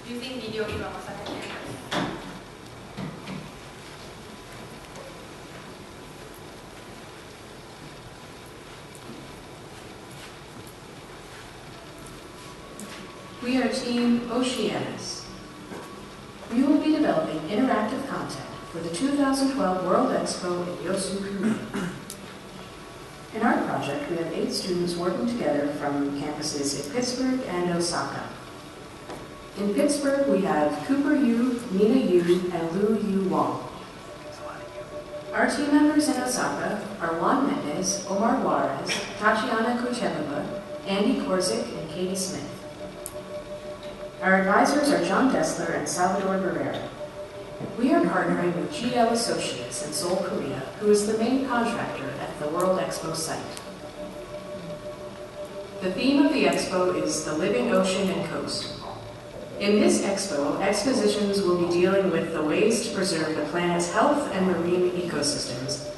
using video from Osaka campus. We are Team Oceanus. We will be developing interactive content for the 2012 World Expo in Yosu, Korea. In our project, we have 8 students working together from campuses in Pittsburgh and Osaka. In Pittsburgh, we have Cooper Yu, Nina Yu, and Lu Yu Wong. Our team members in Osaka are Juan Mendez, Omar Juarez, Tatiana Kuchevova, Andy Korzik, and Katie Smith. Our advisors are John Dessler and Salvador Barrera. We are partnering with GL Associates in Seoul, Korea, who is the main contractor at the World Expo site. The theme of the expo is the living ocean and coast. In this expo, expositions will be dealing with the ways to preserve the planet's health and marine ecosystems.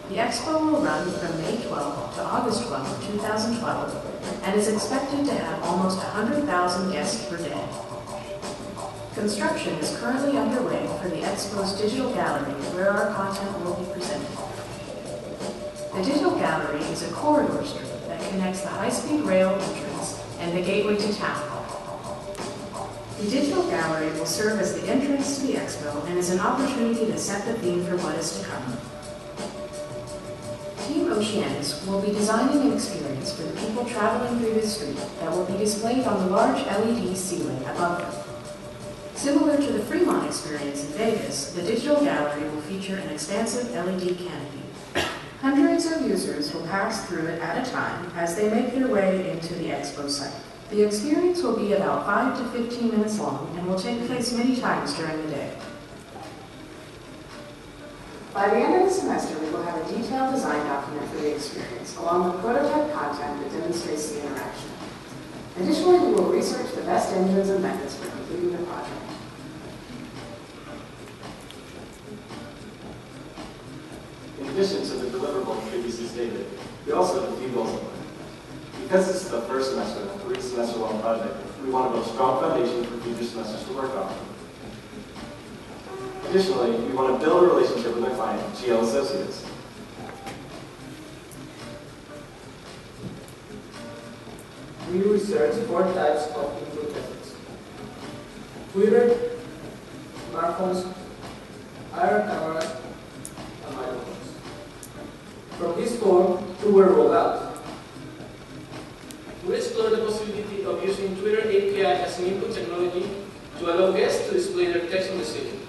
The expo will run from May 12 to August 12, 2012, and is expected to have almost 100,000 guests per day. Construction is currently underway for the expo's digital gallery, where our content will be presented. The digital gallery is a corridor street that connects the high-speed rail entrance and the gateway to town. The digital gallery will serve as the entrance to the expo and is an opportunity to set the theme for what is to come. Team Oceanus will be designing an experience for the people traveling through the street that will be displayed on the large LED ceiling above them. Similar to the Fremont experience in Vegas, the digital gallery will feature an expansive LED canopy. Hundreds of users will pass through it at a time as they make their way into the expo site. The experience will be about 5 to 15 minutes long and will take place many times during the day. By the end of the semester, we will have a detailed design document for the experience, along with prototype content that demonstrates the interaction. Additionally, we will research the best engines and methods for completing the project. In addition to the deliverables previously stated, we also have a few goals in mind. Because this is the first semester of a 3-semester-long project, we want to build a strong foundation for future semesters to work on. Additionally, we want to build a relationship with our client, GL Associates. We researched 4 types of input methods: Twitter, smartphones, IR cameras, and microphones. From these 4, 2 were rolled out. We explored the possibility of using Twitter API as an input technology to allow guests to display their text on the screen.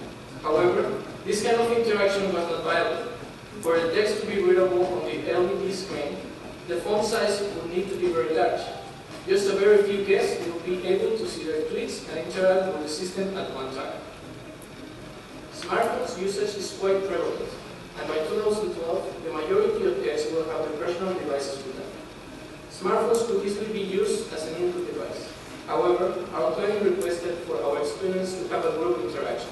However, this kind of interaction was not viable. For the text to be readable on the LED screen, the font size would need to be very large. Just a very few guests will be able to see their tweets and interact with the system at one time. Smartphones usage is quite prevalent, and by 2012, the majority of guests will have their personal devices with them. Smartphones could easily be used as an input device. However, our client requested for our experience to have a group interaction.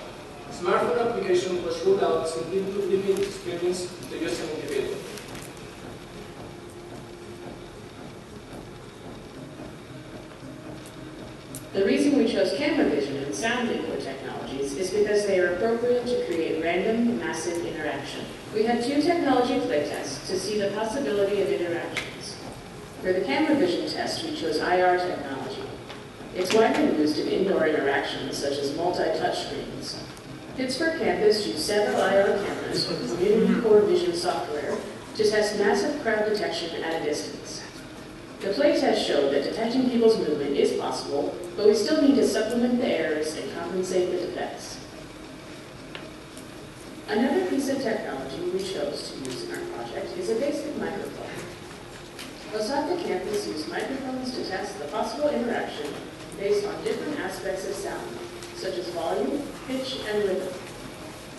Smartphone application was ruled out simply to limit the experience to just an individual. The reason we chose camera vision and sound input technologies is because they are appropriate to create random, massive interaction. We had 2 technology playtests to see the possibility of interactions. For the camera vision test, we chose IR technology. It's widely used in indoor interactions, such as multi-touch screens. Pittsburgh campus used several IR cameras with Community Core Vision software to test massive crowd detection at a distance. The playtest showed that detecting people's movement is possible, but we still need to supplement the errors and compensate the defects. Another piece of technology we chose to use in our project is a basic microphone. Osaka campus used microphones to test the possible interaction based on different aspects of sound, such as volume, pitch, and rhythm.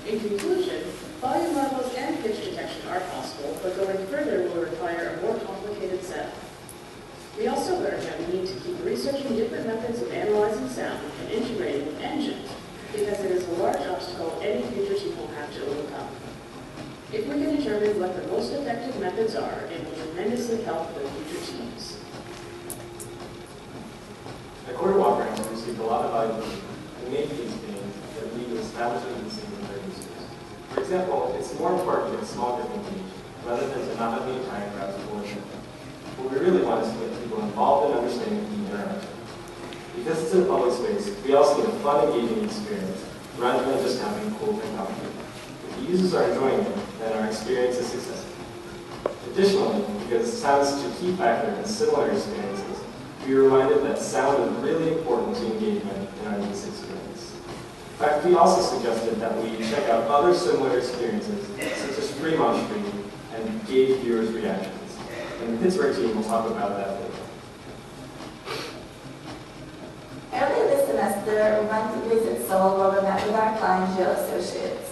In conclusion, volume levels and pitch detection are possible, but going further will require a more complicated setup. We also learned that we need to keep researching different methods of analyzing sound and integrating with engines, because it is a large obstacle any future team will have to overcome. If we can determine what the most effective methods are, it will tremendously help with future teams. At Quarter Walk Ranks, we received received a lot of valuable feedback and made these gains that lead to establishing these things in their users. For example, it's more important to get small group engaged rather than to not have the entire crowd support it. What we really want is to get people involved in understanding the interaction. Because it's in a public space, we also need a fun, engaging experience rather than just having cool technology. If the users are enjoying it, then our experience is successful. Additionally, because sound is such a key factor in similar experiences, we are reminded that sound is really important to engagement in our user experience. In fact, we also suggested that we check out other similar experiences, such as Fremont Street, and gauge viewers' reactions. And the Pittsburgh team will talk about that later. Earlier this semester, we went to visit Seoul where we met with our client, Geo Associates.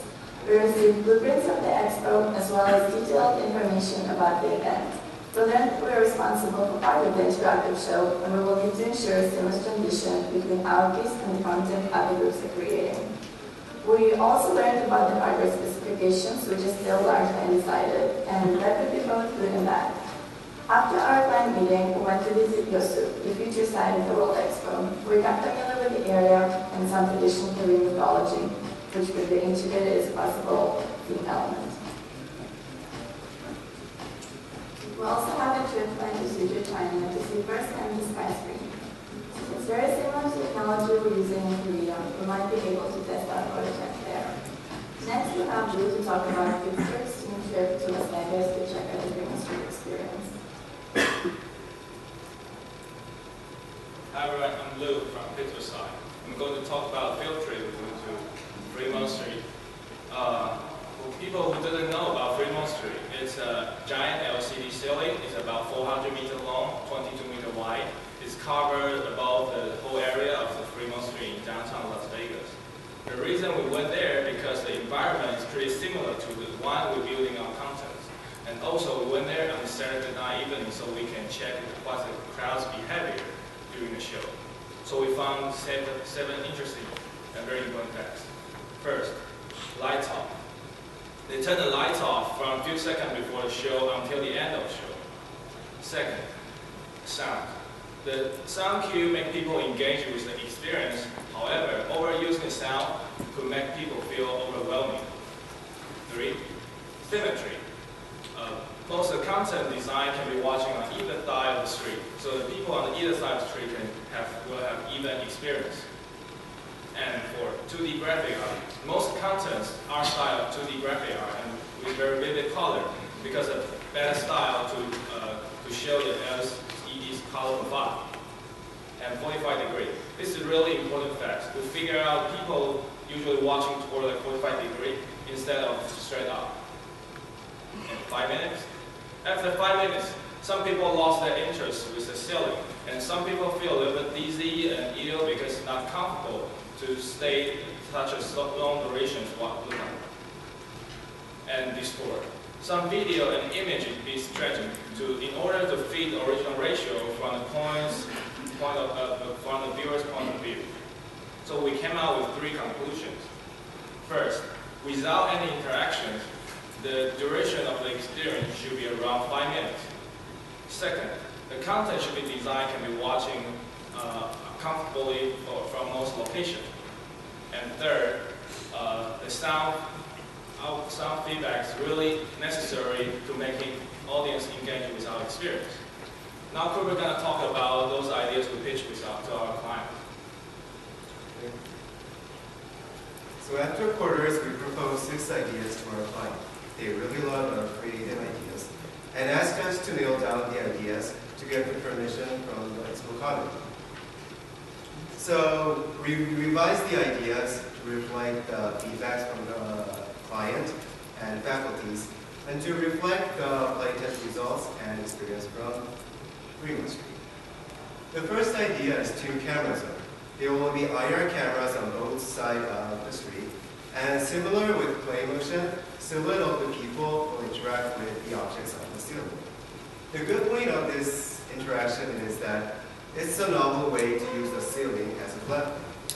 We received blueprints of the expo as well as detailed information about the event. We learned that we are responsible for part of the interactive show, and we will need to ensure a seamless transition between our piece and the content other groups are creating. We also learned about the hardware specifications, which is still largely undecided, and that could be both good and bad. After our client meeting, we went to visit Yosu, the future site of the World Expo. We got familiar with the area and some traditional Korean mythology, which could be integrated as a possible theme element. We also have a trip planned to Suzhou, China to see firsthand the sky screen. Since it's very similar to the technology we're using in Korea, we might be able to test our prototype there. Next, we have Blue to talk about our Pittsburgh team trip to Las Vegas to check out the Fremont Street experience. Hi everyone, I'm Lou from Pittsburgh side. I'm going to talk about a field trip we went to Fremont Street. For people who didn't know about Fremont Street, it's a giant LCD ceiling. It's about 400 meters long, 22 meters wide. It's covered above the whole area of the Fremont Street in downtown Las Vegas. The reason we went there because the environment is pretty similar to the one we're building on content. And also, we went there on Saturday night evening so we can check what's the crowd's behavior during the show. So we found seven interesting and very important facts. First, lights off. They turn the lights off from a few seconds before the show until the end of the show. Second, sound. The sound cue makes people engage with the experience. However, overusing the sound could make people feel overwhelming. 3, symmetry. Most of the content design can be watching on either side of the street, so the people on either side of the street will have even experience. And for 2D graphic art, most contents are styled 2D graphic art and with very vivid color because of better style to show the LED's color profile. And 45 degree. This is a really important fact to figure out people usually watching toward the 45 degree instead of straight up. And 5 minutes. After 5 minutes, some people lost their interest with the ceiling, and some people feel a little bit dizzy and ill because it's not comfortable to stay such a long duration while looking. And distort. Some video and image be stretched in order to fit the original ratio from the from the viewer's point of view. So we came out with 3 conclusions. First, without any interactions, the duration of the experience should be around 5 minutes. Second, the content should be designed can be watching comfortably from most locations. And third, the sound feedback is really necessary to making audience engage with our experience. Now we're going to talk about those ideas we pitched to our client. So after quarters, we proposed 6 ideas to our client. They really loved our creative ideas and asked us to nail down the ideas to get the permission from the Expo committee. So we revised the ideas to reflect the feedback from the client and faculties and to reflect the playtest results and experience from Fremont Street. The first idea is 2 camera zone. There will be IR cameras on both sides of the street, and similar with play motion, silhouette of the people will interact with the objects on the ceiling. The good point of this interaction is that it's a novel way to use the ceiling as a platform.